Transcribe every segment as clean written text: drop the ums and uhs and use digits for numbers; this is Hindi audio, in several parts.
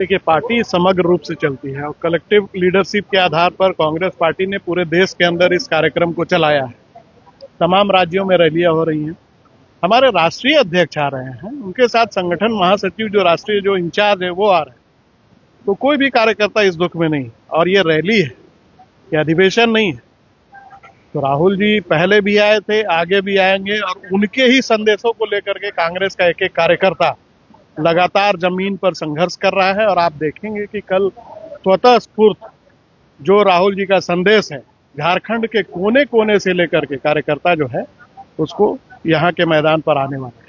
देखिए, पार्टी समग्र रूप से चलती है और कलेक्टिव लीडरशिप के आधार पर कांग्रेस पार्टी ने पूरे देश के अंदर इस कार्यक्रम को चलाया है। तमाम राज्यों में रैलियां हो रही हैं। हमारे राष्ट्रीय अध्यक्ष आ रहे हैं, उनके साथ संगठन महासचिव जो राष्ट्रीय जो इंचार्ज है वो आ रहे हैं। तो कोई भी कार्यकर्ता इस दुख में नहीं। और ये रैली है, ये अधिवेशन नहीं है। तो राहुल जी पहले भी आए थे, आगे भी आएंगे और उनके ही संदेशों को लेकर के कांग्रेस का एक एक कार्यकर्ता लगातार जमीन पर संघर्ष कर रहा है। और आप देखेंगे कि कल स्वतः स्फूर्त जो राहुल जी का संदेश है, झारखंड के कोने कोने से लेकर के कार्यकर्ता जो है उसको यहाँ के मैदान पर आने वाले हैं।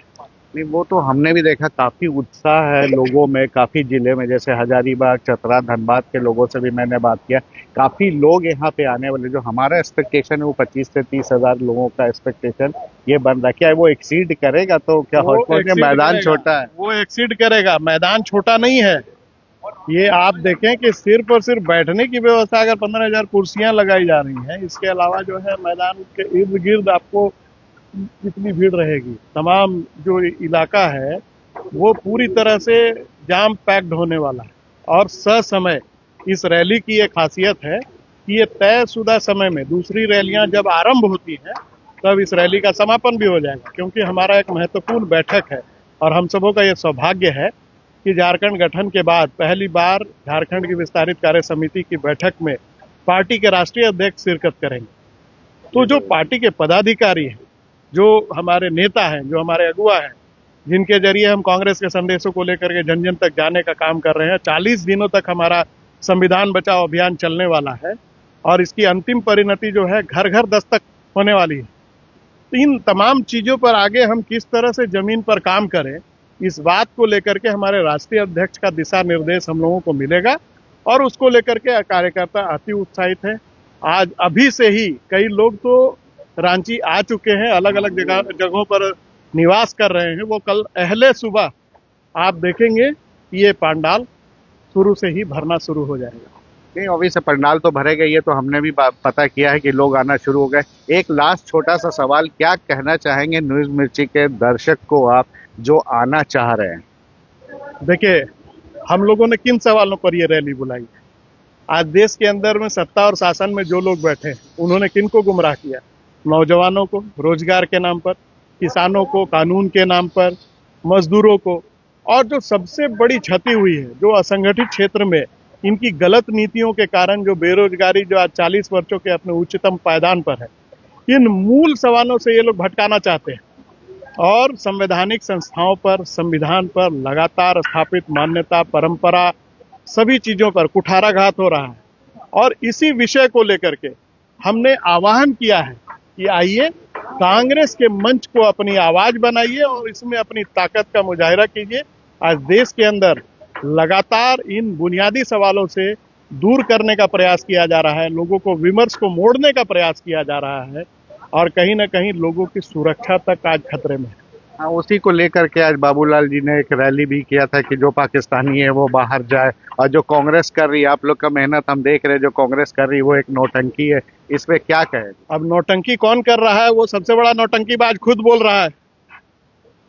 नहीं, वो तो हमने भी देखा, काफी उत्साह है लोगों में, काफी जिले में, जैसे हजारीबाग, चतरा, धनबाद के लोगों से भी मैंने बात किया। काफी लोग यहाँ पे आने वाले, जो हमारा एक्सपेक्टेशन है वो 25 से 30 हजार लोगों का एक्सपेक्टेशन ये बन रहा है। क्या वो एक्सीड करेगा? तो क्या हॉटस्पॉट में मैदान छोटा है? वो एक्सीड करेगा। मैदान छोटा नहीं है। ये आप देखें कि सिर्फ और सिर्फ बैठने की व्यवस्था अगर 15,000 कुर्सियां लगाई जा रही हैं, इसके अलावा जो है मैदान के इर्द गिर्द आपको कितनी भीड़ रहेगी। तमाम जो इलाका है वो पूरी तरह से जाम पैक्ड होने वाला है। और ससमय इस रैली की एक खासियत है कि ये तयशुदा समय में दूसरी रैलियां जब आरंभ होती हैं तब इस रैली का समापन भी हो जाएगा, क्योंकि हमारा एक महत्वपूर्ण बैठक है। और हम सबों का ये सौभाग्य है कि झारखंड गठन के बाद पहली बार झारखंड की विस्तारित कार्य समिति की बैठक में पार्टी के राष्ट्रीय अध्यक्ष शिरकत करेंगे। तो जो पार्टी के पदाधिकारी हैं, जो हमारे नेता हैं, जो हमारे अगुवा हैं, जिनके जरिए हम कांग्रेस के संदेशों को लेकर के जन जन तक जाने का काम कर रहे हैं, 40 दिनों तक हमारा संविधान बचाओ अभियान चलने वाला है और इसकी अंतिम परिणति जो है घर घर दस्तक होने वाली है। तो इन तमाम चीजों पर आगे हम किस तरह से जमीन पर काम करें, इस बात को लेकर के हमारे राष्ट्रीय अध्यक्ष का दिशा निर्देश हम लोगों को मिलेगा और उसको लेकर के कार्यकर्ता अति उत्साहित है। आज अभी से ही कई लोग तो रांची आ चुके हैं, अलग अलग जगहों पर निवास कर रहे हैं। वो कल अहले सुबह आप देखेंगे ये पंडाल शुरू से ही भरना शुरू हो जाएगा। नहीं, ऑब्वियस पंडाल तो भरेगा, ये तो हमने भी पता किया है कि लोग आना शुरू हो गए। एक लास्ट छोटा सा सवाल, क्या कहना चाहेंगे न्यूज मिर्ची के दर्शक को आप जो आना चाह रहे हैं? देखिए, हम लोगों ने किन सवालों पर ये रैली बुलाई है? आज देश के अंदर में सत्ता और शासन में जो लोग बैठे हैं उन्होंने किनको गुमराह किया? नौजवानों को रोजगार के नाम पर, किसानों को कानून के नाम पर, मजदूरों को। और जो सबसे बड़ी क्षति हुई है, जो असंगठित क्षेत्र में इनकी गलत नीतियों के कारण जो बेरोजगारी जो आज 40 वर्षों के अपने उच्चतम पायदान पर है, इन मूल सवालों से ये लोग भटकाना चाहते हैं और संवैधानिक संस्थाओं पर, संविधान पर लगातार स्थापित मान्यता, परंपरा, सभी चीजों पर कुठाराघात हो रहा है। और इसी विषय को लेकर के हमने आह्वान किया है कि आइए कांग्रेस के मंच को अपनी आवाज बनाइए और इसमें अपनी ताकत का मुजाहिरा कीजिए। आज देश के अंदर लगातार इन बुनियादी सवालों से दूर करने का प्रयास किया जा रहा है, लोगों को विमर्श को मोड़ने का प्रयास किया जा रहा है और कहीं ना कहीं लोगों की सुरक्षा तक आज खतरे में है। हाँ, उसी को लेकर के आज बाबूलाल जी ने एक रैली भी किया था कि जो पाकिस्तानी है वो बाहर जाए। और जो कांग्रेस कर रही है, आप लोग का मेहनत हम देख रहे हैं, जो कांग्रेस कर रही है वो एक नौटंकी है, इस पे क्या कहे? अब नौटंकी कौन कर रहा है? वो सबसे बड़ा नौटंकीबाज खुद बोल रहा है।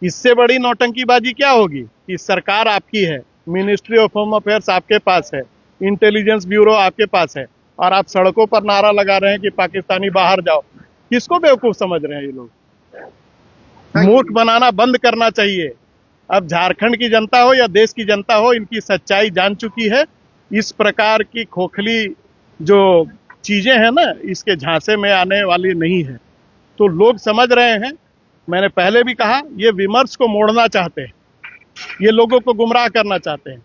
इससे बड़ी नौटंकीबाजी क्या होगी कि सरकार आपकी है, मिनिस्ट्री ऑफ होम अफेयर्स आपके पास है, इंटेलिजेंस ब्यूरो आपके पास है और आप सड़कों पर नारा लगा रहे हैं कि पाकिस्तानी बाहर जाओ। किसको बेवकूफ समझ रहे हैं ये लोग? मूर्ख बनाना बंद करना चाहिए। अब झारखंड की जनता हो या देश की जनता हो, इनकी सच्चाई जान चुकी है। इस प्रकार की खोखली जो चीजें हैं ना, इसके झांसे में आने वाली नहीं है। तो लोग समझ रहे हैं। मैंने पहले भी कहा, ये विमर्श को मोड़ना चाहते हैं, ये लोगों को गुमराह करना चाहते हैं।